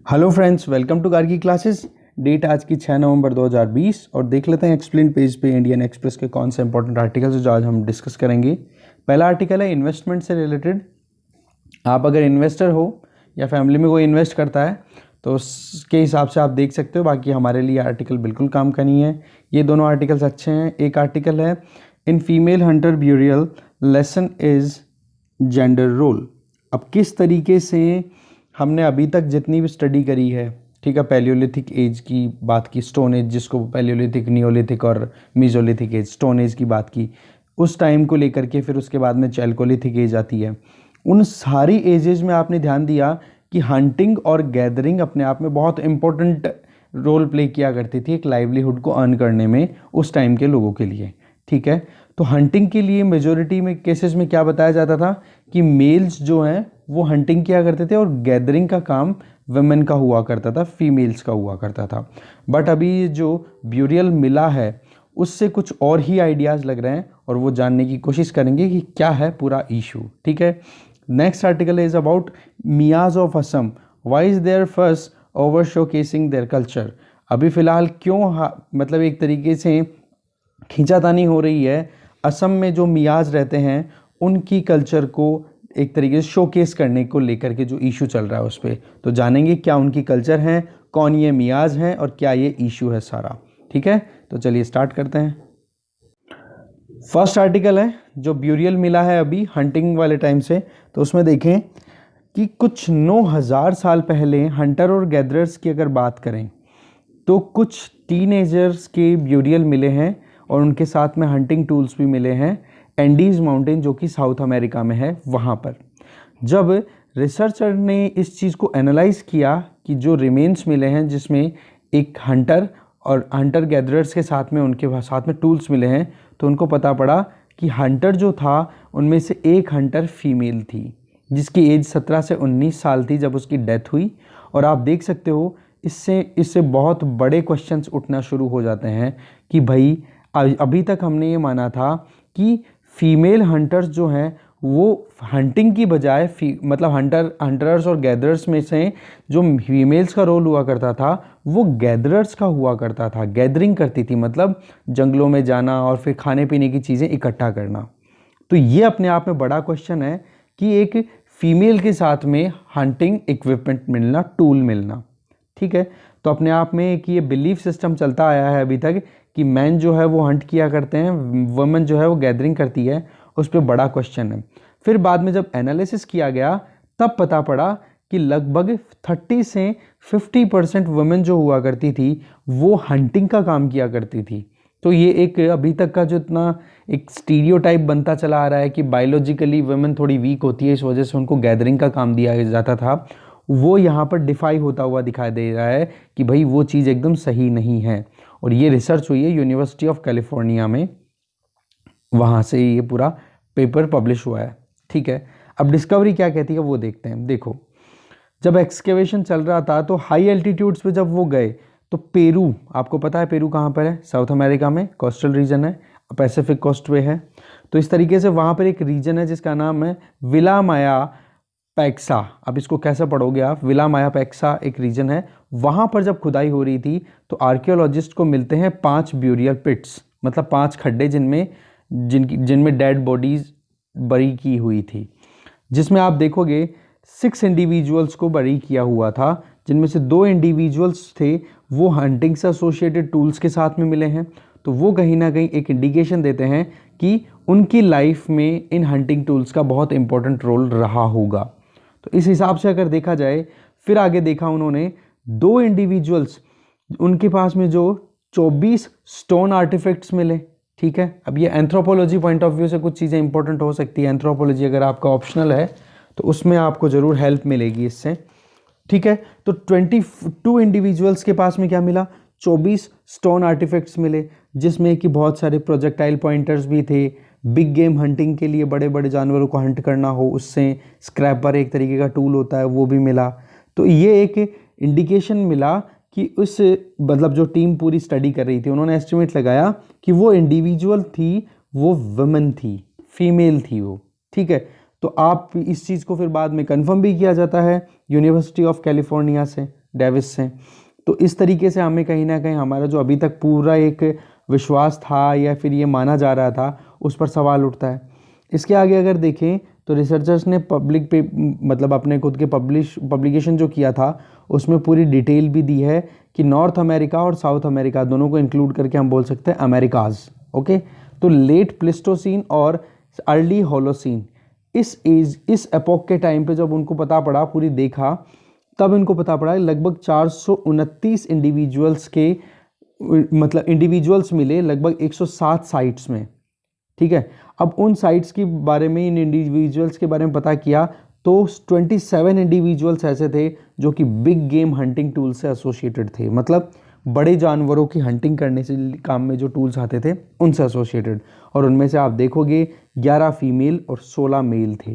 Hello friends, welcome to Gargi classes. Date आज की 6 नवंबर 2020 और देख लेते हैं एक्सप्लेन पेज पे इंडियन एक्सप्रेस के कौन से इंपॉर्टेंट आर्टिकल्स जो आज हम डिस्कस करेंगे। पहला आर्टिकल है इन्वेस्टमेंट से रिलेटेड। आप अगर इन्वेस्टर हो या फैमिली में कोई इन्वेस्ट करता है तो उसके हिसाब से आप देख सकते हो, बाकी हमारे लिए आर्टिकल बिल्कुल काम का नहीं है। ये दोनों आर्टिकल्स अच्छे हैं। एक आर्टिकल है in female hunter burial lesson is gender role. अब किस तरीके से हमने अभी तक जितनी भी स्टडी करी है, ठीक है, पैलियोलिथिक एज की बात की, स्टोन एज जिसको पैलियोलिथिक, नियोलिथिक और मीजोलिथिक एज, स्टोन एज की बात की, उस टाइम को लेकर के फिर उसके बाद में चैल्कोलिथिक एज आती है। उन सारी एजेस में आपने ध्यान दिया कि हंटिंग और गैदरिंग अपने आप में बहुत इंपॉर्टेंट रोल प्ले किया करती थी एक लाइवलीहुड को अर्न करने में उस टाइम के लोगों के लिए, ठीक है। तो हंटिंग के लिए मेजोरिटी में केसेस में क्या बताया जाता था कि मेल्स जो हैं वो हंटिंग किया करते थे और गैदरिंग का काम वुमेन का हुआ करता था, फीमेल्स का हुआ करता था। बट अभी जो ब्यूरियल मिला है उससे कुछ और ही आइडियाज़ लग रहे हैं और वो जानने की कोशिश करेंगे कि क्या है पूरा इशू, ठीक है। Next article is about Miyas of Assam, why is there first over showcasing their culture. अभी फ़िलहाल क्यों मतलब एक तरीके से खींचातानी हो रही है असम में जो मियाज रहते हैं उनकी कल्चर को एक तरीके से शोकेस करने को लेकर के जो इशू चल रहा है उस पर। तो जानेंगे क्या उनकी कल्चर है, कौन ये मियाज हैं और क्या ये इशू है सारा, ठीक है। तो चलिए स्टार्ट करते हैं। फर्स्ट आर्टिकल है जो ब्यूरियल मिला है अभी हंटिंग वाले टाइम से, तो उसमें देखें कि कुछ 9000 साल पहले हंटर और गैदरर्स की अगर बात करें तो कुछ टीनेजर्स के ब्यूरियल मिले हैं और उनके साथ में हंटिंग टूल्स भी मिले हैं एंडीज़ माउंटेन जो कि साउथ अमेरिका में है वहाँ पर। जब रिसर्चर ने इस चीज़ को एनालाइज किया कि जो रिमेन्स मिले हैं जिसमें एक हंटर और हंटर गैदरर्स के साथ में उनके साथ में टूल्स मिले हैं, तो उनको पता पड़ा कि हंटर जो था उनमें से एक हंटर फीमेल थी जिसकी एज 17 से 19 साल थी जब उसकी डेथ हुई। और आप देख सकते हो इससे बहुत बड़े क्वेश्चंस उठना शुरू हो जाते हैं कि भाई अभी तक हमने ये माना था कि फीमेल हंटर्स जो हैं वो हंटिंग की बजाय मतलब हंटर्स और गैदरर्स में से जो फीमेल्स का रोल हुआ करता था वो गैदरर्स का हुआ करता था, गैदरिंग करती थी, मतलब जंगलों में जाना और फिर खाने पीने की चीज़ें इकट्ठा करना। तो ये अपने आप में बड़ा क्वेश्चन है कि एक फीमेल के साथ में हंटिंग इक्विपमेंट मिलना, टूल मिलना, ठीक है। तो अपने आप में एक ये बिलीफ सिस्टम चलता आया है अभी तक कि मैन जो है वो हंट किया करते हैं, वुमेन जो है वो गैदरिंग करती है, उस पर बड़ा क्वेश्चन है। फिर बाद में जब एनालिसिस किया गया तब पता पड़ा कि लगभग 30 से 50% वुमेन जो हुआ करती थी वो हंटिंग का काम किया करती थी। तो ये एक अभी तक का जो इतना एक स्टीरियोटाइप बनता चला आ रहा है कि बायोलॉजिकली वुमेन थोड़ी वीक होती है, इस वजह से उनको गैदरिंग का काम दिया जाता था, वो यहाँ पर डिफाई होता हुआ दिखाई दे रहा है कि भाई वो चीज़ एकदम सही नहीं है। और ये रिसर्च हुई है यूनिवर्सिटी ऑफ कैलिफोर्निया में, वहाँ से ये पूरा पेपर पब्लिश हुआ है, ठीक है। अब डिस्कवरी क्या कहती है वो देखते हैं। देखो, जब एक्सकेवेशन चल रहा था तो हाई एल्टीट्यूड्स पे जब वो गए तो पेरू, आपको पता है पेरू कहाँ पर है, साउथ अमेरिका में, कोस्टल रीजन है, पैसिफिक कोस्ट पे है। तो इस तरीके से वहाँ पर एक रीजन है जिसका नाम है विला माया पैक्सा। अब इसको कैसे पढ़ोगे आप, विला माया पैक्सा एक रीजन है। वहाँ पर जब खुदाई हो रही थी तो आर्कियोलॉजिस्ट को मिलते हैं 5 ब्यूरियल पिट्स, मतलब 5 खड्डे जिनमें डेड बॉडीज बरी की हुई थी, जिसमें आप देखोगे 6 इंडिविजुअल्स को बरी किया हुआ था, जिनमें से 2 इंडिविजुअल्स थे वो हंटिंग से एसोसिएटेड टूल्स के साथ में मिले हैं। तो वो कहीं ना कहीं एक इंडिकेशन देते हैं कि उनकी लाइफ में इन हंटिंग टूल्स का बहुत इंपॉर्टेंट रोल रहा होगा। तो इस हिसाब से अगर देखा जाए, फिर आगे देखा उन्होंने 2 इंडिविजुअल्स, उनके पास में जो 24 स्टोन आर्टिफैक्ट्स मिले, ठीक है। अब ये एंथ्रोपोलॉजी पॉइंट ऑफ व्यू से कुछ चीज़ें इंपॉर्टेंट हो सकती है, एंथ्रोपोलॉजी अगर आपका ऑप्शनल है तो उसमें आपको ज़रूर हेल्प मिलेगी इससे, ठीक है। तो 22 इंडिविजुअल्स के पास में क्या मिला, 24 स्टोन आर्टिफैक्ट्स मिले, जिसमें कि बहुत सारे प्रोजेक्टाइल पॉइंटर्स भी थे, बिग गेम हंटिंग के लिए बड़े बड़े जानवरों को हंट करना हो उससे स्क्रैपर एक तरीके का टूल होता है वो भी मिला। तो ये एक इंडिकेशन मिला कि उस मतलब जो टीम पूरी स्टडी कर रही थी उन्होंने एस्टिमेट लगाया कि वो इंडिविजुअल थी, वो वुमेन थी, फीमेल थी वो, ठीक है। तो आप इस चीज़ को फिर बाद में कंफर्म भी किया जाता है यूनिवर्सिटी ऑफ कैलिफोर्निया से, डेविस से। तो इस तरीके से हमें कहीं ना कहीं हमारा जो अभी तक पूरा एक विश्वास था या फिर ये माना जा रहा था उस पर सवाल उठता है। इसके आगे अगर देखें तो रिसर्चर्स ने पब्लिक पे मतलब अपने खुद के पब्लिकेशन जो किया था उसमें पूरी डिटेल भी दी है कि नॉर्थ अमेरिका और साउथ अमेरिका दोनों को इंक्लूड करके हम बोल सकते हैं अमेरिकाज। ओके, तो लेट प्लिस्टोसीन और अर्ली होलोसीन, इस एपोक के टाइम पे जब उनको पता पड़ा, पूरी देखा, तब इनको पता पड़ा लगभग 429 इंडिविजुअल्स के मतलब इंडिविजुअल्स मिले लगभग 107 साइट्स में। ठीक है, अब उन साइट्स के बारे में, इन इंडिविजुअल्स के बारे में पता किया तो 27 इंडिविजुअल्स ऐसे थे जो कि बिग गेम हंटिंग टूल से एसोसिएटेड थे, मतलब बड़े जानवरों की हंटिंग करने से काम में जो टूल्स आते थे उनसे एसोसिएटेड। और उनमें से आप देखोगे 11 फीमेल और 16 मेल थे।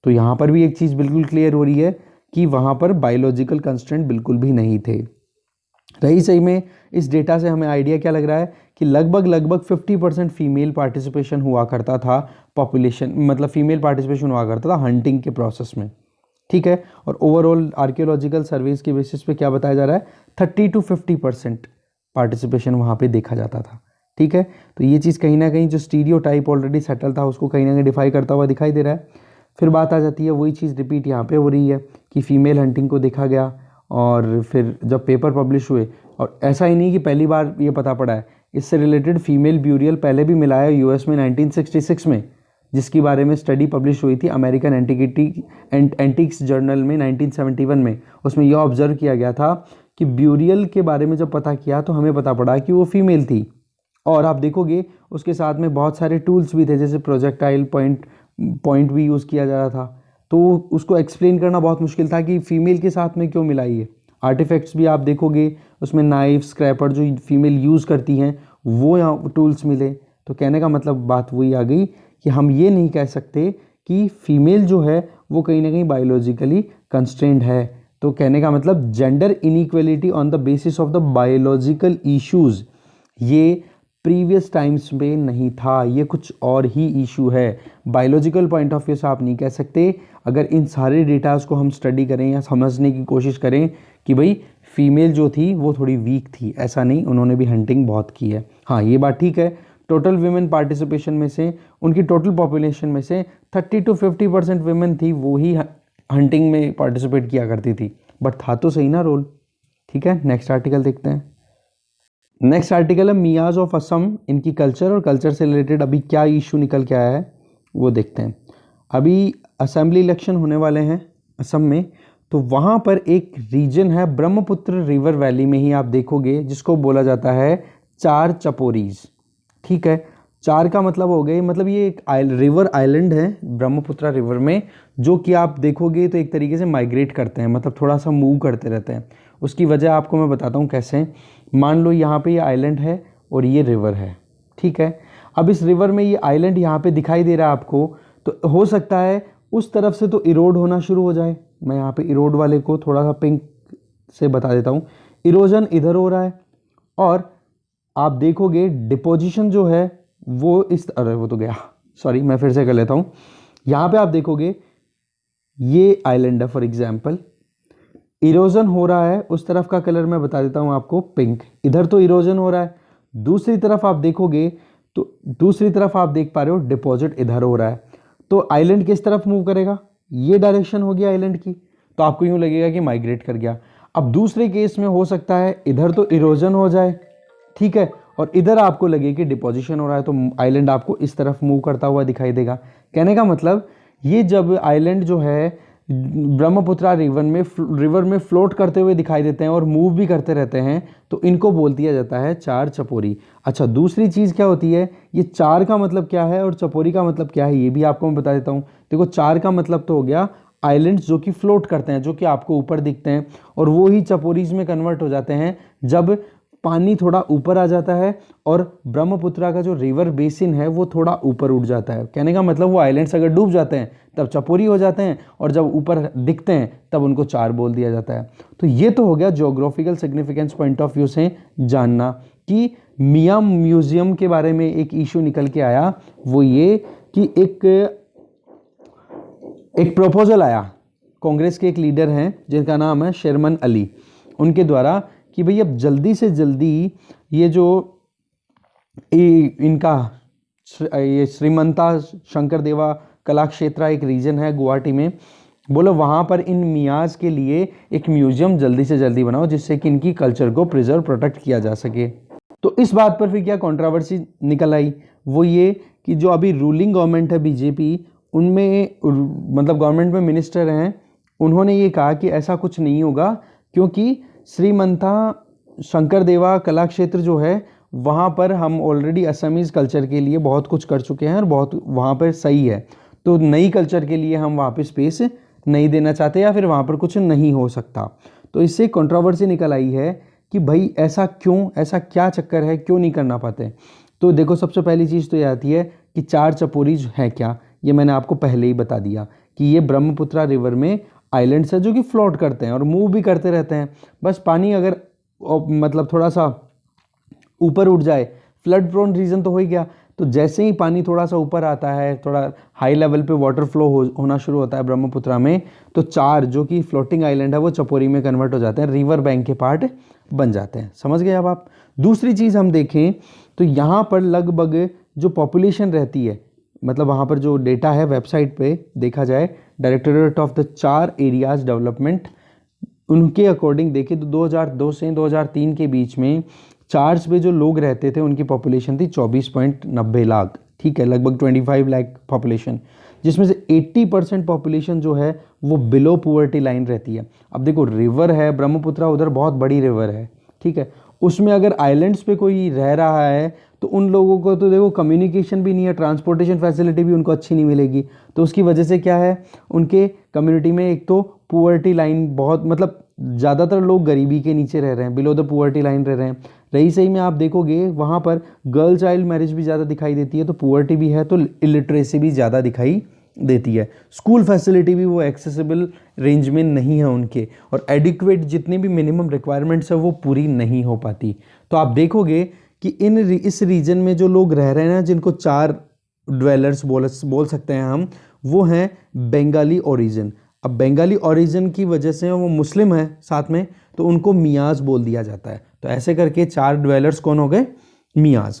तो यहाँ पर भी एक चीज़ बिल्कुल क्लियर हो रही है कि वहाँ पर बायोलॉजिकल कंस्ट्रेंट बिल्कुल भी नहीं थे। रही सही में इस डेटा से हमें आइडिया क्या लग रहा है कि लगभग 50% फीमेल पार्टिसिपेशन हुआ करता था पॉपुलेशन, मतलब फीमेल पार्टिसिपेशन हुआ करता था हंटिंग के प्रोसेस में। ठीक है, और ओवरऑल आर्कियोलॉजिकल सर्वेज के बेसिस पे क्या बताया जा रहा है, 30 to 50% पार्टिसिपेशन वहाँ पे देखा जाता था। ठीक है, तो ये चीज़ कहीं ना कहीं जो स्टीरियोटाइप ऑलरेडी सेटल था उसको कहीं ना कहीं डिफाई करता हुआ दिखाई दे रहा है। फिर बात आ जाती है, वही चीज़ रिपीट यहाँ पे हो रही है कि फीमेल हंटिंग को देखा गया, और फिर जब पेपर पब्लिश हुए, और ऐसा ही नहीं कि पहली बार ये पता पड़ा है, इससे रिलेटेड फीमेल ब्यूरियल पहले भी मिला है यूएस में 1966 में, जिसके बारे में स्टडी पब्लिश हुई थी अमेरिकन एंटिक्स जर्नल में 1971 में। उसमें यह ऑब्जर्व किया गया था कि ब्यूरियल के बारे में जब पता किया तो हमें पता पड़ा कि वो फीमेल थी। और आप देखोगे उसके साथ में बहुत सारे टूल्स भी थे, जैसे प्रोजेक्टाइल पॉइंट भी यूज़ किया जा रहा था। तो उसको एक्सप्लेन करना बहुत मुश्किल था कि फीमेल के साथ में क्यों मिलाई है। आर्टिफैक्ट्स भी आप देखोगे उसमें नाइफ, स्क्रैपर जो फीमेल यूज़ करती हैं वो यहाँ टूल्स मिले। तो कहने का मतलब बात वही आ गई कि हम ये नहीं कह सकते कि फीमेल जो है वो कहीं ना कहीं बायोलॉजिकली कंस्ट्रेंड है। तो कहने का मतलब gender inequality on the basis of the biological issues ये प्रीवियस टाइम्स में नहीं था, ये कुछ और ही इशू है। बायोलॉजिकल पॉइंट ऑफ व्यू से आप नहीं कह सकते। अगर इन सारे डेटास को हम स्टडी करें या समझने की कोशिश करें कि भाई फीमेल जो थी वो थोड़ी वीक थी, ऐसा नहीं, उन्होंने भी हंटिंग बहुत की है। हाँ, ये बात ठीक है, टोटल वीमेन पार्टिसिपेशन में से, उनकी टोटल पॉपुलेशन में से 30 to 50% वीमेन थी, वो ही हंटिंग में पार्टिसिपेट किया करती थी, बट था तो सही ना रोल। ठीक है, नेक्स्ट आर्टिकल देखते हैं। नेक्स्ट आर्टिकल है मियाज ऑफ असम, इनकी कल्चर और कल्चर से रिलेटेड अभी क्या इशू निकल के आया है वो देखते हैं। अभी असेंबली इलेक्शन होने वाले हैं असम में, तो वहाँ पर एक रीजन है ब्रह्मपुत्र रिवर वैली में ही आप देखोगे जिसको बोला जाता है चार चपोरीज। ठीक है, चार का मतलब हो गए, मतलब ये एक रिवर आइलैंड है ब्रह्मपुत्र रिवर में, जो कि आप देखोगे तो एक तरीके से माइग्रेट करते हैं, मतलब थोड़ा सा मूव करते रहते हैं। उसकी वजह आपको मैं बताता हूँ कैसे। मान लो यहाँ पे ये आइलैंड है और ये रिवर है। ठीक है, अब इस रिवर में ये आइलैंड यहाँ पे दिखाई दे रहा है आपको, तो हो सकता है उस तरफ से तो इरोड होना शुरू हो जाए। मैं यहाँ पे इरोड वाले को थोड़ा सा पिंक से बता देता हूँ, इरोजन इधर हो रहा है, और आप देखोगे डिपोजिशन जो है वो अरे वो तो गया, सॉरी मैं फिर से कर लेता हूँ। यहाँ पे आप देखोगे ये आइलैंड है फॉर एग्जाम्पल, इरोजन हो रहा है, उस तरफ का कलर मैं बता देता हूँ आपको पिंक, इधर तो इरोजन हो रहा है। दूसरी तरफ आप देखोगे तो दूसरी तरफ आप देख पा रहे हो डिपॉजिट इधर हो रहा है। तो आइलैंड किस तरफ मूव करेगा, ये डायरेक्शन होगी आइलैंड की, तो आपको यूँ लगेगा कि माइग्रेट कर गया। अब दूसरे केस में हो सकता है इधर तो इरोजन हो जाए, ठीक है, और इधर आपको लगे कि डिपोजिशन हो रहा है, तो आइलैंड आपको इस तरफ मूव करता हुआ दिखाई देगा। कहने का मतलब ये जब आइलैंड जो है ब्रह्मपुत्र रिवर में फ्लोट करते हुए दिखाई देते हैं और मूव भी करते रहते हैं, तो इनको बोल दिया जाता है चार चपोरी। अच्छा, दूसरी चीज़ क्या होती है, ये चार का मतलब क्या है और चपोरी का मतलब क्या है, ये भी आपको मैं बता देता हूँ। देखो, चार का मतलब तो हो गया आइलैंड्स जो कि फ्लोट करते हैं, जो कि आपको ऊपर दिखते हैं, और वो ही चपोरीज में कन्वर्ट हो जाते हैं जब पानी थोड़ा ऊपर आ जाता है और ब्रह्मपुत्र का जो रिवर बेसिन है वो थोड़ा ऊपर उठ जाता है। कहने का मतलब वो आइलैंड्स अगर डूब जाते हैं तब चपोरी हो जाते हैं, और जब ऊपर दिखते हैं तब उनको चार बोल दिया जाता है। तो ये तो हो गया geographical significance point of view से जानना कि मियाम म्यूजियम के बारे में एक इशू निकल के आया, वो ये कि एक एक प्रपोजल आया, कांग्रेस के एक लीडर हैं जिनका नाम है शेरमन अली, उनके द्वारा कि भाई अब जल्दी से जल्दी ये जो इनका ये श्रीमंता शंकर देवा कला क्षेत्र एक रीजन है गुवाहाटी में, बोलो वहाँ पर इन मियाज के लिए एक म्यूजियम जल्दी से जल्दी बनाओ जिससे कि इनकी कल्चर को प्रिजर्व प्रोटेक्ट किया जा सके। तो इस बात पर फिर क्या कंट्रोवर्सी निकल आई, वो ये कि जो अभी रूलिंग गवर्नमेंट है बीजेपी, उनमें मतलब गवर्नमेंट में मिनिस्टर हैं, उन्होंने ये कहा कि ऐसा कुछ नहीं होगा क्योंकि श्रीमंता शंकर देवा कला क्षेत्र जो है वहाँ पर हम ऑलरेडी असमीज़ कल्चर के लिए बहुत कुछ कर चुके हैं और बहुत वहाँ पर सही है, तो नई कल्चर के लिए हम वहाँ पे स्पेस नहीं देना चाहते या फिर वहाँ पर कुछ नहीं हो सकता। तो इससे कंट्रोवर्सी निकल आई है कि भाई ऐसा क्यों, ऐसा क्या चक्कर है, क्यों नहीं करना पाते। तो देखो सबसे पहली चीज़ तो ये आती है कि चार चपोरी है क्या, ये मैंने आपको पहले ही बता दिया कि ये ब्रह्मपुत्रा रिवर में आइलैंड्स है जो कि फ्लोट करते हैं और मूव भी करते रहते हैं। बस पानी अगर मतलब थोड़ा सा ऊपर उठ जाए, फ्लड प्रोन रीजन तो हो ही गया, तो जैसे ही पानी थोड़ा सा ऊपर आता है, थोड़ा हाई लेवल पे वाटर फ्लो होना शुरू होता है ब्रह्मपुत्रा में, तो चार जो कि फ्लोटिंग आइलैंड है वो चपोरी में कन्वर्ट हो जाते हैं, रिवर बैंक के पार्ट बन जाते हैं। समझ गए अब आप। दूसरी चीज़ हम देखें तो यहाँ पर लगभग जो पॉपुलेशन रहती है, मतलब वहाँ पर जो डेटा है वेबसाइट पे देखा जाए, डायरेक्टोरेट ऑफ द चार एरियाज डेवलपमेंट, उनके अकॉर्डिंग देखें तो 2002 से 2003 के बीच में चार्ज पे जो लोग रहते थे उनकी पॉपुलेशन थी 24.90 लाख, ठीक है, लगभग 25 लाख पॉपुलेशन, जिसमें से 80% पॉपुलेशन जो है वो बिलो पुअर्टी लाइन रहती है। अब देखो रिवर है ब्रह्मपुत्रा, उधर बहुत बड़ी रिवर है, ठीक है, उसमें अगर आइलैंड्स पे कोई रह रहा है तो उन लोगों को तो देखो कम्युनिकेशन भी नहीं है, ट्रांसपोर्टेशन फैसिलिटी भी उनको अच्छी नहीं मिलेगी, तो उसकी वजह से क्या है उनके कम्युनिटी में एक तो पुअर्टी लाइन बहुत, मतलब ज़्यादातर लोग गरीबी के नीचे रह रहे हैं, बिलो द पुअर्टी लाइन रह रहे हैं। रही सही में आप देखोगे वहाँ पर गर्ल चाइल्ड मैरिज भी ज़्यादा दिखाई देती है, तो पुअर्टी भी है तो इलिटरेसी भी ज़्यादा दिखाई देती है। स्कूल फैसिलिटी भी वो एक्सेसिबल रेंज में नहीं है उनके, और एडिक्वेट जितनी भी मिनिमम रिक्वायरमेंट्स है वो पूरी नहीं हो पाती। तो आप देखोगे कि इस रीजन में जो लोग रह रहे हैं ना, जिनको चार ड्वेलर्स बोल सकते हैं हम, वो हैं बंगाली ओरिजिन। अब बंगाली ओरिजिन की वजह से वो मुस्लिम है साथ में, तो उनको मियाज बोल दिया जाता है। तो ऐसे करके चार ड्वेलर्स कौन हो गए, मियाज,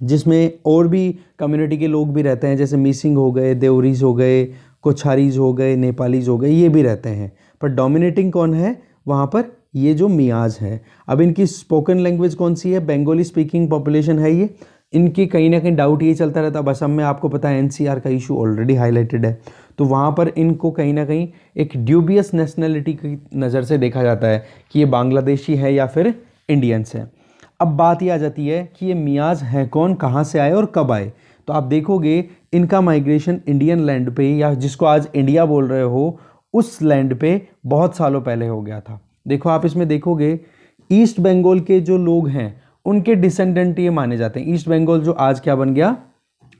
जिसमें और भी कम्युनिटी के लोग भी रहते हैं, जैसे मिसिंग हो गए, देवरीज हो गए, कोछारीज हो गए, नेपालीज हो गए, ये भी रहते हैं। पर डोमिनेटिंग कौन है वहाँ पर, ये जो मियाज है। अब इनकी स्पोकन लैंग्वेज कौन सी है, बंगाली स्पीकिंग पॉपुलेशन है ये। इनकी कहीं ना कहीं डाउट ये चलता रहता है, अब असम में आपको पता है एनसीआर का इशू ऑलरेडी हाईलाइटेड है, तो वहाँ पर इनको कहीं ना कहीं एक ड्यूबियस नेशनलिटी की नज़र से देखा जाता है कि ये बांग्लादेशी है या फिर इंडियंस है। अब बात ये आ जाती है कि ये मियाज हैं कौन, कहाँ से आए और कब आए। तो आप देखोगे इनका माइग्रेशन इंडियन लैंड पे, या जिसको आज इंडिया बोल रहे हो, उस लैंड पे बहुत सालों पहले हो गया था। देखो आप इसमें देखोगे ईस्ट बंगाल के जो लोग हैं उनके डिसेंडेंट ये माने जाते हैं। ईस्ट बंगाल जो आज क्या बन गया,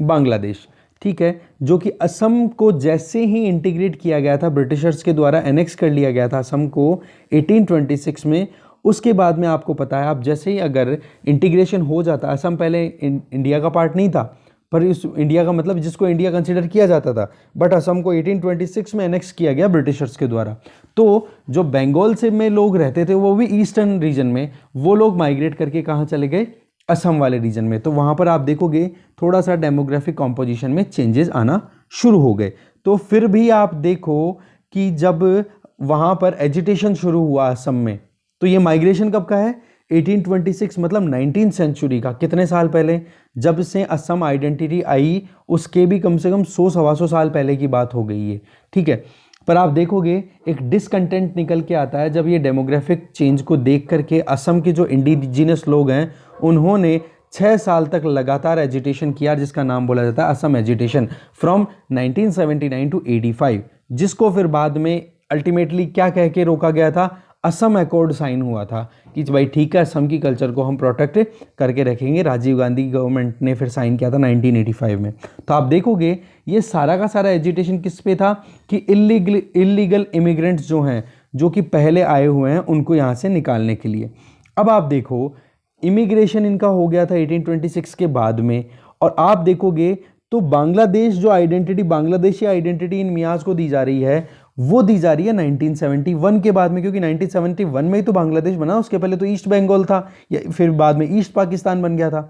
बांग्लादेश, ठीक है, जो कि असम को जैसे ही इंटीग्रेट किया गया था, ब्रिटिशर्स के द्वारा एनेक्स कर लिया गया था असम को 1826 में, उसके बाद में आपको पता है, आप जैसे ही अगर इंटीग्रेशन हो जाता, असम पहले इंडिया का पार्ट नहीं था, पर इस इंडिया का मतलब जिसको इंडिया कंसिडर किया जाता था, बट असम को 1826 में एनेक्स किया गया ब्रिटिशर्स के द्वारा। तो जो बंगाल से में लोग रहते थे वो भी ईस्टर्न रीजन में, वो लोग माइग्रेट करके कहाँ चले गए, असम वाले रीजन में। तो वहाँ पर आप देखोगे थोड़ा सा डेमोग्राफिक कॉम्पोजिशन में चेंजेस आना शुरू हो गए। तो फिर भी आप देखो कि जब वहाँ पर एजिटेशन शुरू हुआ असम में, तो ये माइग्रेशन कब का है, 1826, मतलब 19th सेंचुरी का, कितने साल पहले, जब से असम आइडेंटिटी आई उसके भी कम से कम 100-125 साल पहले की बात हो गई है, ठीक है। पर आप देखोगे एक डिसकंटेंट निकल के आता है जब ये डेमोग्राफिक चेंज को देख करके असम के जो इंडिजिनस लोग हैं उन्होंने 6 साल तक लगातार एजिटेशन किया, जिसका नाम बोला जाता है असम एजिटेशन, फ्रॉम 1979 टू 85, जिसको फिर बाद में अल्टीमेटली क्या कह के रोका गया था, असम अकॉर्ड साइन हुआ था कि भाई ठीक है असम की कल्चर को हम प्रोटेक्ट करके रखेंगे। राजीव गांधी गवर्नमेंट ने फिर साइन किया था 1985 में। तो आप देखोगे ये सारा का सारा एजिटेशन किस पे था कि इलीगल इमिग्रेंट्स जो हैं, जो कि पहले आए हुए हैं, उनको यहाँ से निकालने के लिए। अब आप देखो इमिग्रेशन इनका हो गया था 1826 के बाद में, और आप देखोगे तो बांग्लादेश जो आइडेंटिटी, बांग्लादेशी आइडेंटिटी इन मियाज को दी जा रही है, वो दी जा रही है 1971 के बाद में, क्योंकि 1971 में ही तो बांग्लादेश बना, उसके पहले तो ईस्ट बंगाल था, या फिर बाद में ईस्ट पाकिस्तान बन गया था।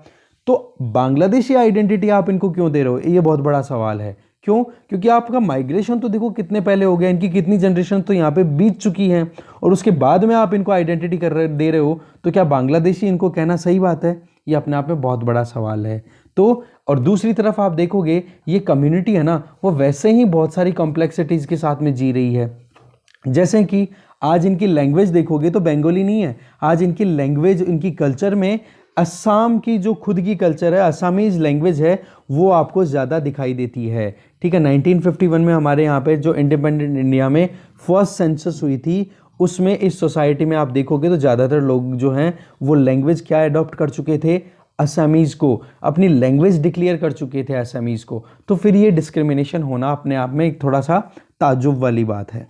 तो बांग्लादेशी आइडेंटिटी आप इनको क्यों दे रहे हो, ये बहुत बड़ा सवाल है। क्यों? क्योंकि आपका माइग्रेशन तो देखो कितने पहले हो गया, इनकी कितनी जनरेशन तो यहाँ पे बीत चुकी हैं, और उसके बाद में आप इनको आइडेंटिटी दे रहे हो, तो क्या बांग्लादेशी इनको कहना सही बात है? ये अपने आप में बहुत बड़ा सवाल है। तो और दूसरी तरफ आप देखोगे ये कम्युनिटी है ना, वो वैसे ही बहुत सारी कॉम्प्लेक्सिटीज़ के साथ में जी रही है। जैसे कि आज इनकी लैंग्वेज देखोगे तो बंगाली नहीं है, आज इनकी लैंग्वेज, इनकी कल्चर में असम की जो खुद की कल्चर है, असमीज लैंग्वेज है, वो आपको ज़्यादा दिखाई देती है। ठीक है, 1951 में हमारे यहाँ पे जो इंडिपेंडेंट इंडिया में फर्स्ट सेंसस हुई थी, उसमें इस सोसाइटी में आप देखोगे तो ज़्यादातर लोग जो हैं वो लैंग्वेज क्या अडॉप्ट कर चुके थे, असमीज़ को, अपनी लैंग्वेज डिक्लेयर कर चुके थे असमीज़ को। तो फिर ये डिस्क्रिमिनेशन होना अपने आप में एक थोड़ा सा ताज्जुब वाली बात है।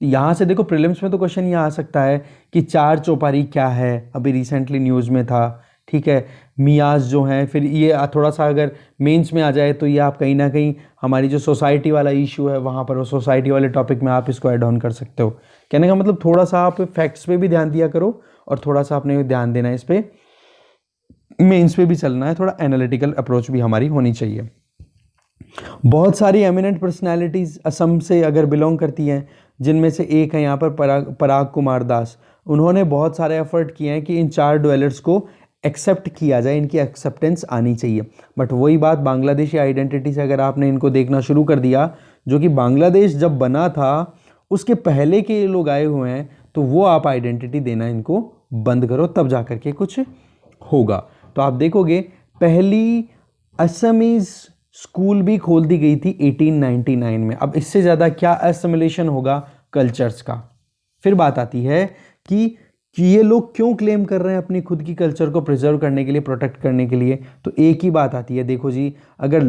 यहाँ से देखो प्रीलिम्स में तो क्वेश्चन ये आ सकता है कि चार चौपारी क्या है, अभी रिसेंटली न्यूज़ में था। ठीक है, मियाज जो हैं, फिर ये थोड़ा सा अगर मेंस में आ जाए तो ये आप कहीं ना कहीं हमारी जो सोसाइटी वाला इशू है वहाँ पर, वो सोसाइटी वाले टॉपिक में आप इसको ऐड ऑन कर सकते हो। कहने का मतलब थोड़ा सा आप फैक्ट्स पे भी ध्यान दिया करो, और थोड़ा सा आपने ध्यान देना है इस पर, मेंस पे भी चलना है, थोड़ा एनालिटिकल अप्रोच भी हमारी होनी चाहिए। बहुत सारी एमिनेंट पर्सनालिटीज़ असम से अगर बिलोंग करती हैं, जिनमें से एक है यहाँ पर पराग कुमार दास। उन्होंने बहुत सारे एफर्ट किए हैं कि इन चार ड्वेलर्स को एक्सेप्ट किया जाए, इनकी एक्सेप्टेंस आनी चाहिए। बट वही बात, बांग्लादेशी आइडेंटिटी से अगर आपने इनको देखना शुरू कर दिया, जो कि बांग्लादेश जब बना था उसके पहले के लोग आए हुए हैं, तो वो आप आइडेंटिटी देना इनको बंद करो, तब जा कर के कुछ होगा। तो आप देखोगे पहली असमीज स्कूल भी खोल दी गई थी 1899 में। अब इससे ज़्यादा क्या एसिमिलेशन होगा कल्चर्स का। फिर बात आती है कि ये लोग क्यों क्लेम कर रहे हैं अपनी खुद की कल्चर को प्रिजर्व करने के लिए, प्रोटेक्ट करने के लिए। तो एक ही बात आती है, देखो जी, अगर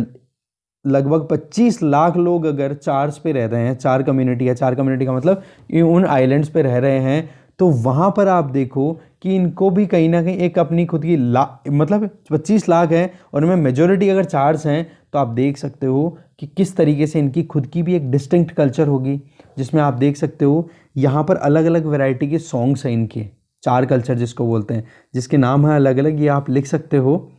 लगभग 25 लाख लोग अगर चार्स पे रह रहे हैं, चार कम्युनिटी है, चार कम्युनिटी का मतलब उन आइलैंड्स पे रह रहे हैं, तो वहाँ पर आप देखो कि इनको भी कहीं ना कहीं एक अपनी खुद की मतलब 25 लाख हैं और उनमें मेजोरिटी अगर चार्स हैं, तो आप देख सकते हो कि किस तरीके से इनकी खुद की भी एक डिस्टिंक्ट कल्चर होगी, जिसमें आप देख सकते हो यहाँ पर अलग अलग वैरायटी के सॉन्ग्स हैं इनके, चार कल्चर जिसको बोलते हैं, जिसके नाम है अलग अलग, ये आप लिख सकते हो।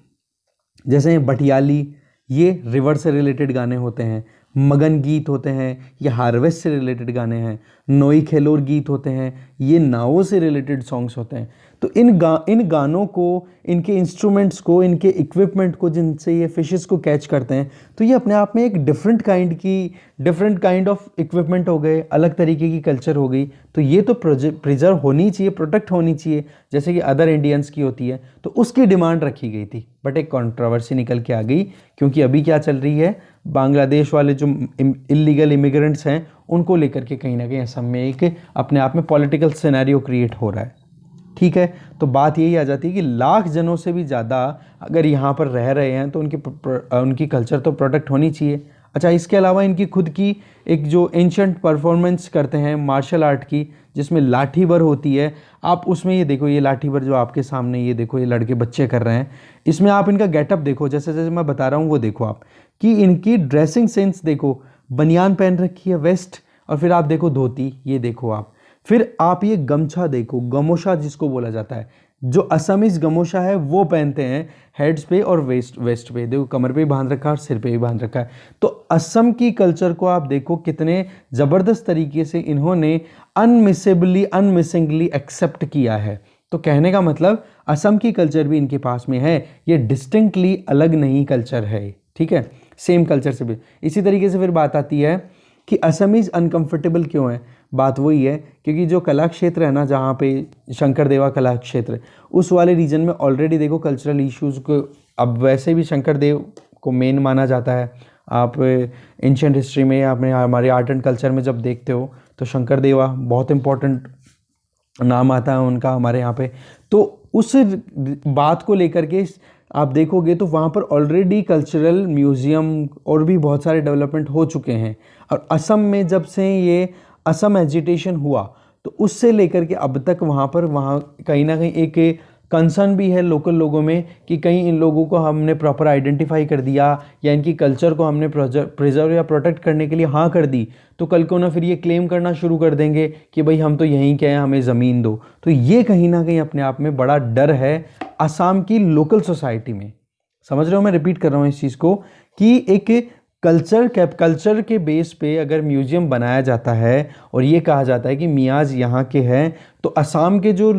जैसे बटियाली, ये रिवर से रिलेटेड गाने होते हैं। मगन गीत होते हैं, ये हार्वेस्ट से रिलेटेड गाने हैं। नोई खेलोर गीत होते हैं, ये नावों से रिलेटेड सॉन्ग्स होते हैं। तो इन गानों को, इनके इंस्ट्रूमेंट्स को, इनके इक्विपमेंट को, जिनसे ये फिशेस को कैच करते हैं, तो ये अपने आप में एक डिफरेंट काइंड ऑफ इक्विपमेंट हो गए, अलग तरीके की कल्चर हो गई। तो ये तो प्रिजर्व होनी चाहिए, प्रोटेक्ट होनी चाहिए, जैसे कि अदर इंडियंस की होती है। तो उसकी डिमांड रखी गई थी, बट एक कंट्रोवर्सी निकल के आ गई, क्योंकि अभी क्या चल रही है, बांग्लादेश वाले जो इलीगल इमिग्रेंट्स हैं, उनको लेकर के कहीं ना कहीं असम में एक अपने आप में पॉलिटिकल सिनेरियो क्रिएट हो रहा है। ठीक है, तो बात यही आ जाती है कि लाख जनों से भी ज़्यादा अगर यहाँ पर रह रहे हैं, तो उनकी कल्चर तो प्रोटेक्ट होनी चाहिए। अच्छा, इसके अलावा इनकी खुद की एक जो एंशंट परफॉर्मेंस करते हैं मार्शल आर्ट की, जिसमें लाठी बर होती है। आप उसमें ये देखो, ये लाठी बर जो आपके सामने, ये देखो, ये लड़के बच्चे कर रहे हैं, इसमें आप इनका गेटअप देखो, जैसे जैसे मैं बता रहा हूँ वो देखो आप, कि इनकी ड्रेसिंग सेंस देखो, बनियान पहन रखी है, वेस्ट, और फिर आप देखो धोती, ये देखो आप, फिर आप ये गमछा देखो, गमोशा जिसको बोला जाता है, जो असमीज गमोशा है वो पहनते हैं हेड्स पे और वेस्ट पे, देखो कमर पे भी बांध रखा है और सिर पे भी बांध रखा है। तो असम की कल्चर को आप देखो कितने ज़बरदस्त तरीके से इन्होंने अनमिसिंगली एक्सेप्ट किया है। तो कहने का मतलब असम की कल्चर भी इनके पास में है, ये डिस्टिंक्टली अलग नहीं कल्चर है। ठीक है, सेम कल्चर से भी। इसी तरीके से फिर बात आती है कि असमीज अनकंफर्टेबल क्यों है। बात वही है क्योंकि जो कला क्षेत्र है ना, जहाँ पे शंकर देवा कला क्षेत्र, उस वाले रीजन में ऑलरेडी देखो कल्चरल इश्यूज़ को, अब वैसे भी शंकर देव को मेन माना जाता है। आप एंशिएंट हिस्ट्री में, आपने हमारे आर्ट एंड कल्चर में जब देखते हो तो शंकर देवा बहुत इंपॉर्टेंट नाम आता है उनका हमारे यहाँ पे। तो उस बात को लेकर के आप देखोगे तो वहाँ पर ऑलरेडी कल्चरल म्यूज़ियम और भी बहुत सारे डेवलपमेंट हो चुके हैं। और असम में जब से ये असम एजिटेशन हुआ, तो उससे लेकर के अब तक वहाँ कहीं ना कहीं एक कंसर्न भी है लोकल लोगों में कि कहीं इन लोगों को हमने प्रॉपर आइडेंटिफाई कर दिया या इनकी कल्चर को हमने प्रिजर्व या प्रोटेक्ट करने के लिए हाँ कर दी, तो कल को ना फिर ये क्लेम करना शुरू कर देंगे कि भाई हम तो यहीं के हैं, हमें ज़मीन दो। तो ये कहीं ना कहीं अपने आप में बड़ा डर है असम की लोकल सोसाइटी में। समझ रहे हो, मैं रिपीट कर रहा हूँ इस चीज़ को कि एक कल्चर के बेस पे अगर म्यूजियम बनाया जाता है और ये कहा जाता है कि मियाज यहाँ के हैं, तो असम के जो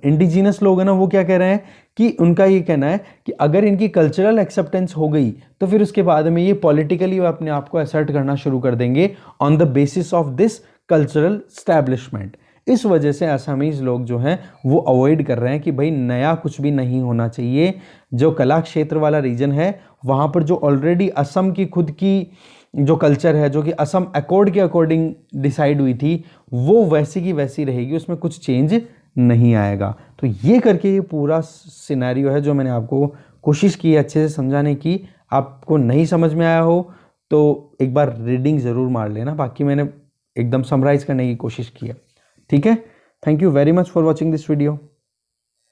इंडिजिनस लोग हैं ना वो क्या कह रहे हैं कि उनका ये कहना है कि अगर इनकी कल्चरल एक्सेप्टेंस हो गई तो फिर उसके बाद में ये पॉलिटिकली अपने आप को असर्ट करना शुरू कर देंगे on the basis of this cultural establishment. इस वजह से असमीज लोग जो हैं वो अवॉइड कर रहे हैं कि भाई नया कुछ भी नहीं होना चाहिए। जो कला क्षेत्र वाला रीजन है वहाँ पर जो ऑलरेडी असम की खुद की जो कल्चर है, जो कि असम अकॉर्ड के अकॉर्डिंग डिसाइड हुई थी, वो वैसी की वैसी रहेगी, उसमें कुछ चेंज नहीं आएगा। तो ये करके ये पूरा सिनेरियो है जो मैंने आपको कोशिश की है अच्छे से समझाने की। आपको नहीं समझ में आया हो तो एक बार रीडिंग ज़रूर मार लेना, बाकी मैंने एकदम समराइज करने की कोशिश की है। ठीक है, thank you very much for watching this video.